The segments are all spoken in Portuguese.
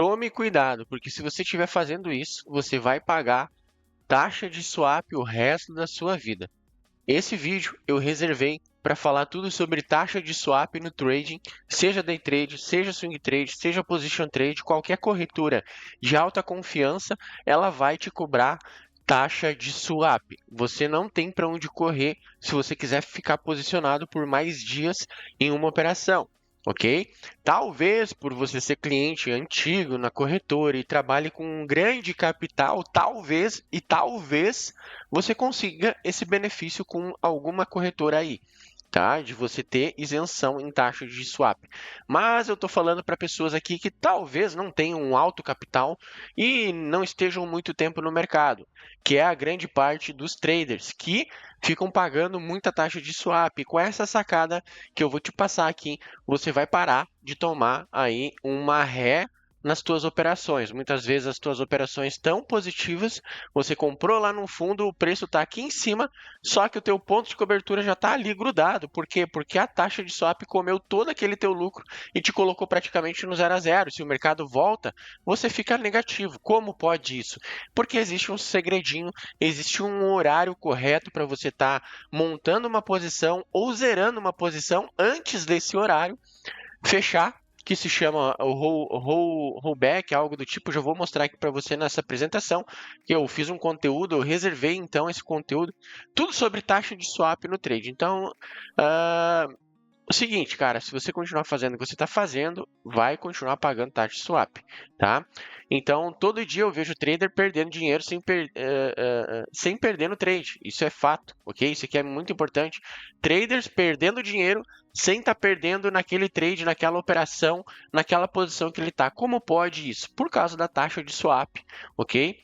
tome cuidado, porque se você estiver fazendo isso, você vai pagar taxa de swap o resto da sua vida. Esse vídeo eu reservei para falar tudo sobre taxa de swap no trading, seja day trade, seja swing trade, seja position trade, qualquer corretora de alta confiança, ela vai te cobrar taxa de swap. Você não tem para onde correr se você quiser ficar posicionado por mais dias em uma operação. Ok? Talvez por você ser cliente antigo na corretora e trabalhe com um grande capital, talvez você consiga esse benefício com alguma corretora aí, tá? De você ter isenção em taxa de swap. Mas eu estou falando para pessoas aqui que talvez não tenham um alto capital e não estejam muito tempo no mercado, que é a grande parte dos traders que ficam pagando muita taxa de swap. Com essa sacada que eu vou te passar aqui, você vai parar de tomar aí uma ré nas tuas operações. Muitas vezes as tuas operações estão positivas, você comprou lá no fundo, o preço está aqui em cima, só que o teu ponto de cobertura já está ali grudado. Por quê? Porque a taxa de swap comeu todo aquele teu lucro e te colocou praticamente no 0 a 0. Se o mercado volta, você fica negativo. Como pode isso? Porque existe um segredinho, existe um horário correto para você estar montando uma posição ou zerando uma posição antes desse horário fechar, que se chama o rollback, algo do tipo. Já vou mostrar aqui para você nessa apresentação, que eu fiz um conteúdo, eu reservei então esse conteúdo, tudo sobre taxa de swap no trade. Então, o seguinte, cara, se você continuar fazendo o que você está fazendo, vai continuar pagando taxa de swap, tá? Então, todo dia eu vejo trader perdendo dinheiro sem perder no trade. Isso é fato, ok? Isso aqui é muito importante. Traders perdendo dinheiro sem estar perdendo naquele trade, naquela operação, naquela posição que ele está. Como pode isso? Por causa da taxa de swap, ok?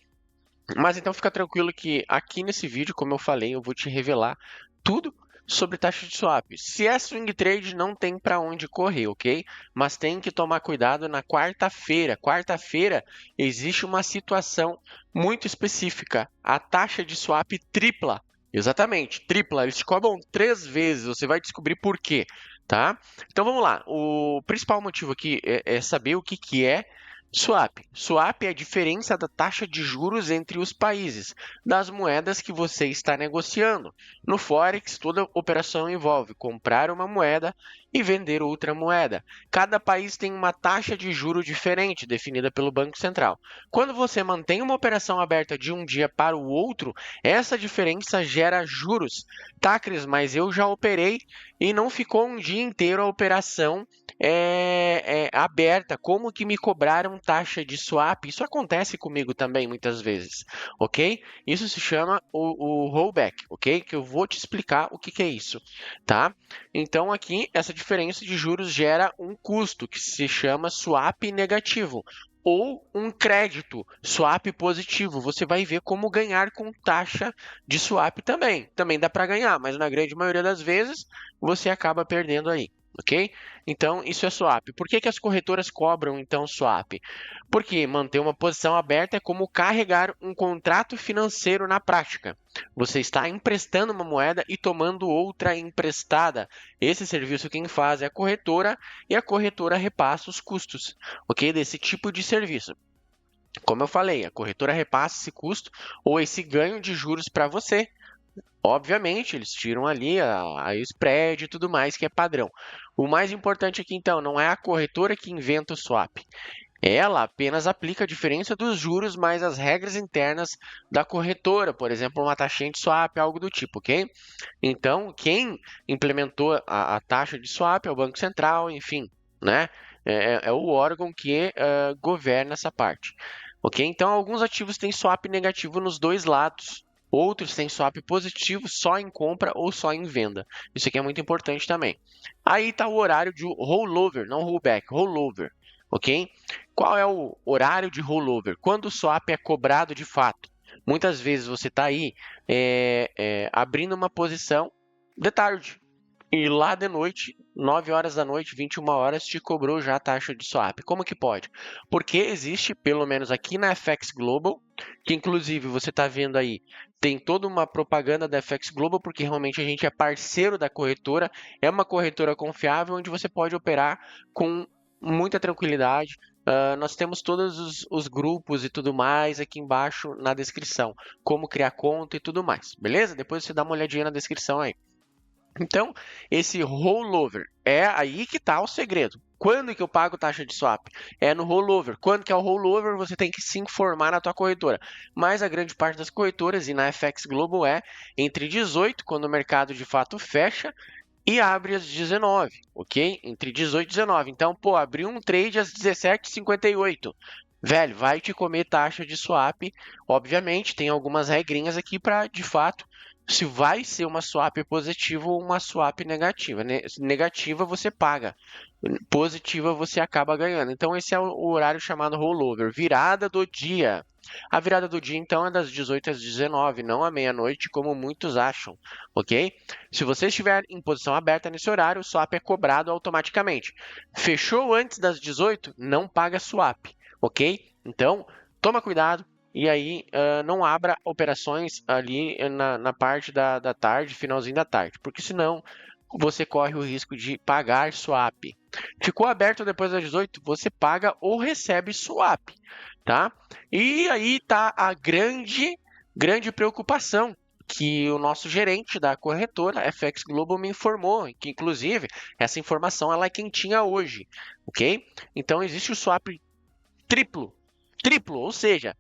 Mas então fica tranquilo que aqui nesse vídeo, como eu falei, eu vou te revelar tudo sobre taxa de swap. Se é swing trade, não tem para onde correr, ok? Mas tem que tomar cuidado na quarta-feira. Quarta-feira existe uma situação muito específica. A taxa de swap tripla. Exatamente, tripla. Eles te cobram 3 vezes. Você vai descobrir por quê, tá? Então vamos lá. O principal motivo aqui é saber o que é swap. Swap é a diferença da taxa de juros entre os países, das moedas que você está negociando. No Forex, toda operação envolve comprar uma moeda e vender outra moeda. Cada país tem uma taxa de juro diferente, definida pelo Banco Central. Quando você mantém uma operação aberta de um dia para o outro, essa diferença gera juros. Tá, Cris, mas eu já operei e não ficou um dia inteiro a operação aberta. Como que me cobraram taxa de swap? Isso acontece comigo também muitas vezes, ok? Isso se chama o rollback, ok? Que eu vou te explicar o que é isso, tá? Então aqui essa diferença de juros gera um custo que se chama swap negativo ou um crédito swap positivo. Você vai ver como ganhar com taxa de swap também. Também dá para ganhar, mas na grande maioria das vezes você acaba perdendo aí. Ok? Então, isso é swap. Por que as corretoras cobram, então, swap? Porque manter uma posição aberta é como carregar um contrato financeiro na prática. Você está emprestando uma moeda e tomando outra emprestada. Esse serviço quem faz é a corretora e a corretora repassa os custos, ok? Desse tipo de serviço. Como eu falei, a corretora repassa esse custo ou esse ganho de juros para você. Obviamente, eles tiram ali a spread e tudo mais que é padrão. O mais importante aqui, então, não é a corretora que inventa o swap. Ela apenas aplica a diferença dos juros mais as regras internas da corretora, por exemplo, uma taxinha de swap, algo do tipo, ok? Então, quem implementou a taxa de swap é o Banco Central, enfim, né? É o órgão que governa essa parte, ok? Então, alguns ativos têm swap negativo nos dois lados. Outros têm swap positivo só em compra ou só em venda. Isso aqui é muito importante também. Aí está o horário de rollover, não rollback, rollover, ok? Qual é o horário de rollover? Quando o swap é cobrado de fato. Muitas vezes você está aí abrindo uma posição de tarde e lá de noite, 9 horas da noite, 21 horas, te cobrou já a taxa de swap. Como que pode? Porque existe, pelo menos aqui na FX Global, que inclusive você está vendo aí, tem toda uma propaganda da FX Global, porque realmente a gente é parceiro da corretora, é uma corretora confiável, onde você pode operar com muita tranquilidade, nós temos todos os grupos e tudo mais aqui embaixo na descrição. Como criar conta e tudo mais, beleza? Depois você dá uma olhadinha na descrição aí. Então, esse rollover é aí que está o segredo. Quando que eu pago taxa de swap? É no rollover. Quando que é o rollover, você tem que se informar na tua corretora. Mas a grande parte das corretoras, e na FX Global é entre 18, quando o mercado de fato fecha, e abre às 19, ok? Entre 18 e 19. Então, pô, abriu um trade às 17h58. Velho, vai te comer taxa de swap. Obviamente, tem algumas regrinhas aqui para, de fato, se vai ser uma swap positiva ou uma swap negativa. Negativa você paga, positiva você acaba ganhando. Então, esse é o horário chamado rollover, virada do dia. A virada do dia, então, é das 18 às 19, não à meia-noite, como muitos acham, ok? Se você estiver em posição aberta nesse horário, o swap é cobrado automaticamente. Fechou antes das 18, não paga swap, ok? Então, toma cuidado e aí não abra operações ali na parte da tarde, finalzinho da tarde, porque senão você corre o risco de pagar swap. Ficou aberto depois das 18, você paga ou recebe swap, tá? E aí tá a grande preocupação que o nosso gerente da corretora FX Global me informou, que inclusive essa informação ela é quentinha hoje, ok? Então existe o swap triplo, ou seja,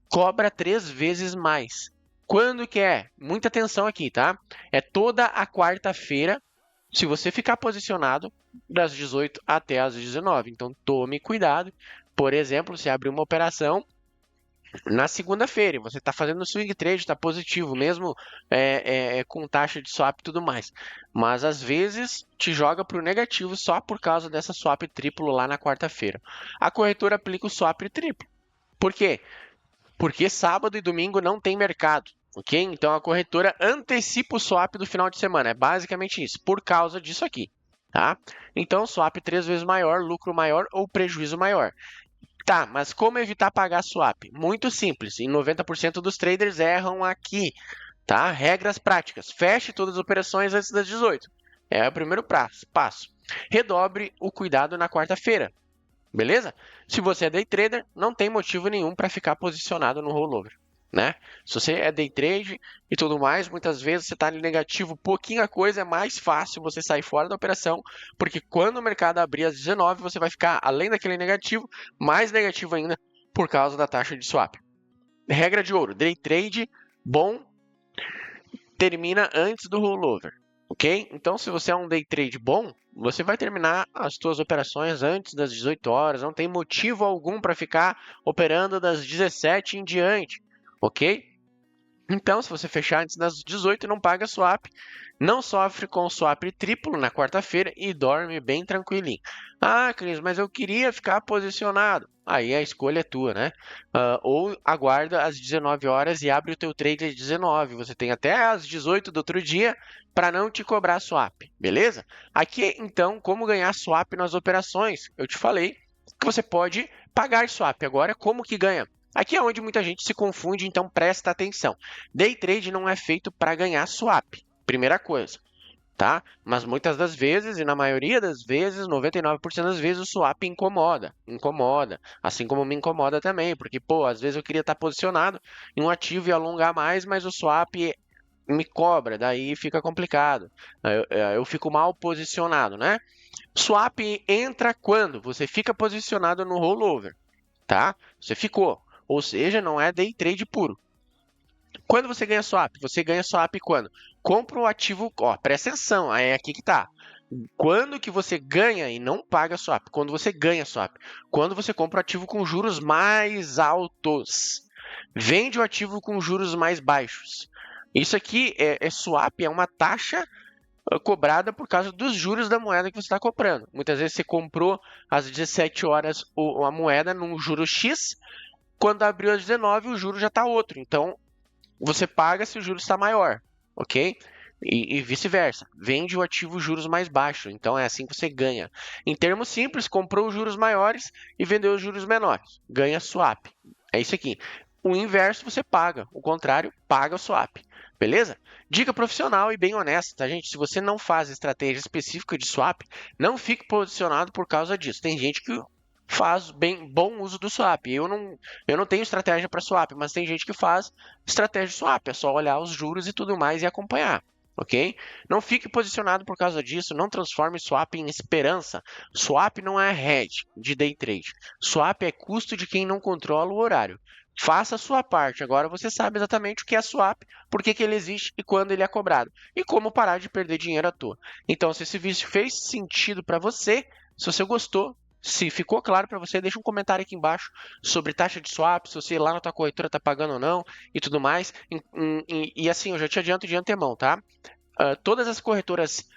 cobra 3 vezes mais. Quando que é? Muita atenção aqui, tá? É toda a quarta-feira, se você ficar posicionado das 18 até as 19. Então tome cuidado. Por exemplo, se abrir uma operação na segunda-feira, você está fazendo swing trade, está positivo, mesmo com taxa de swap e tudo mais. Mas às vezes te joga para o negativo só por causa dessa swap triplo lá na quarta-feira. A corretora aplica o swap triplo. Por quê? Porque sábado e domingo não tem mercado. Ok? Então a corretora antecipa o swap do final de semana. É basicamente isso, por causa disso aqui. Tá? Então, swap 3 vezes maior, lucro maior ou prejuízo maior. Tá, mas como evitar pagar swap? Muito simples, e 90% dos traders erram aqui, tá? Regras práticas, feche todas as operações antes das 18. É o primeiro passo. Redobre o cuidado na quarta-feira, beleza? Se você é day trader, não tem motivo nenhum para ficar posicionado no rollover, né? Se você é day trade e tudo mais, muitas vezes você está ali negativo, pouquinha coisa, é mais fácil você sair fora da operação, porque quando o mercado abrir às 19, você vai ficar, além daquele negativo, mais negativo ainda por causa da taxa de swap. Regra de ouro, day trade bom termina antes do rollover, ok? Então, se você é um day trade bom, você vai terminar as suas operações antes das 18 horas, não tem motivo algum para ficar operando das 17 em diante, ok? Então, se você fechar antes das 18, não paga swap, não sofre com swap triplo na quarta-feira e dorme bem tranquilinho. Ah, Cris, mas eu queria ficar posicionado. Aí a escolha é tua, né? Ou aguarda às 19 horas e abre o teu trade às 19. Você tem até às 18 do outro dia para não te cobrar swap, beleza? Aqui, então, como ganhar swap nas operações? Eu te falei que você pode pagar swap. Agora, como que ganha? Aqui é onde muita gente se confunde, então presta atenção. Day trade não é feito para ganhar swap, primeira coisa, tá? Mas muitas das vezes, e na maioria das vezes, 99% das vezes, o swap incomoda, assim como me incomoda também, porque, pô, às vezes eu queria estar posicionado em um ativo e alongar mais, mas o swap me cobra, daí fica complicado, eu fico mal posicionado, né? Swap entra quando você fica posicionado no rollover, tá? Você ficou. Ou seja, não é day trade puro. Quando você ganha swap? Você ganha swap quando? Compra o ativo, ó, presta atenção, é aqui que tá. Quando que você ganha e não paga swap? Quando você ganha swap. Quando você compra o ativo com juros mais altos. Vende o ativo com juros mais baixos. Isso aqui é swap, é uma taxa cobrada por causa dos juros da moeda que você está comprando. Muitas vezes você comprou às 17 horas a moeda num juro X, quando abriu às 19, o juro já está outro. Então, você paga se o juro está maior, ok? E vice-versa. Vende o ativo juros mais baixos. Então, é assim que você ganha. Em termos simples, comprou os juros maiores e vendeu os juros menores. Ganha swap. É isso aqui. O inverso você paga. O contrário, paga o swap. Beleza? Dica profissional e bem honesta, tá, gente? Se você não faz estratégia específica de swap, não fique posicionado por causa disso. Tem gente que faz bom uso do swap. Eu não tenho estratégia para swap, mas tem gente que faz estratégia de swap. É só olhar os juros e tudo mais e acompanhar. Ok? Não fique posicionado por causa disso, não transforme swap em esperança. Swap não é hedge de day trade. Swap é custo de quem não controla o horário. Faça a sua parte. Agora você sabe exatamente o que é swap, por que ele existe e quando ele é cobrado. E como parar de perder dinheiro à toa. Então, se esse vídeo fez sentido para você, se você gostou, se ficou claro para você, deixa um comentário aqui embaixo sobre taxa de swap, se você lá na tua corretora está pagando ou não e tudo mais. E assim, eu já te adianto de antemão, tá? Todas as corretoras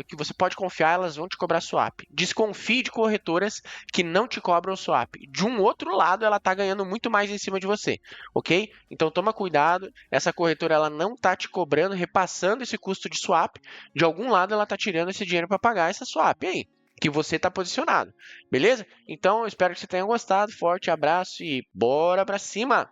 que você pode confiar, elas vão te cobrar swap. Desconfie de corretoras que não te cobram swap. De um outro lado, ela está ganhando muito mais em cima de você, ok? Então toma cuidado, essa corretora ela não está te cobrando, repassando esse custo de swap. De algum lado, ela está tirando esse dinheiro para pagar essa swap aí, que você está posicionado, beleza? Então eu espero que você tenha gostado. Forte abraço e bora para cima!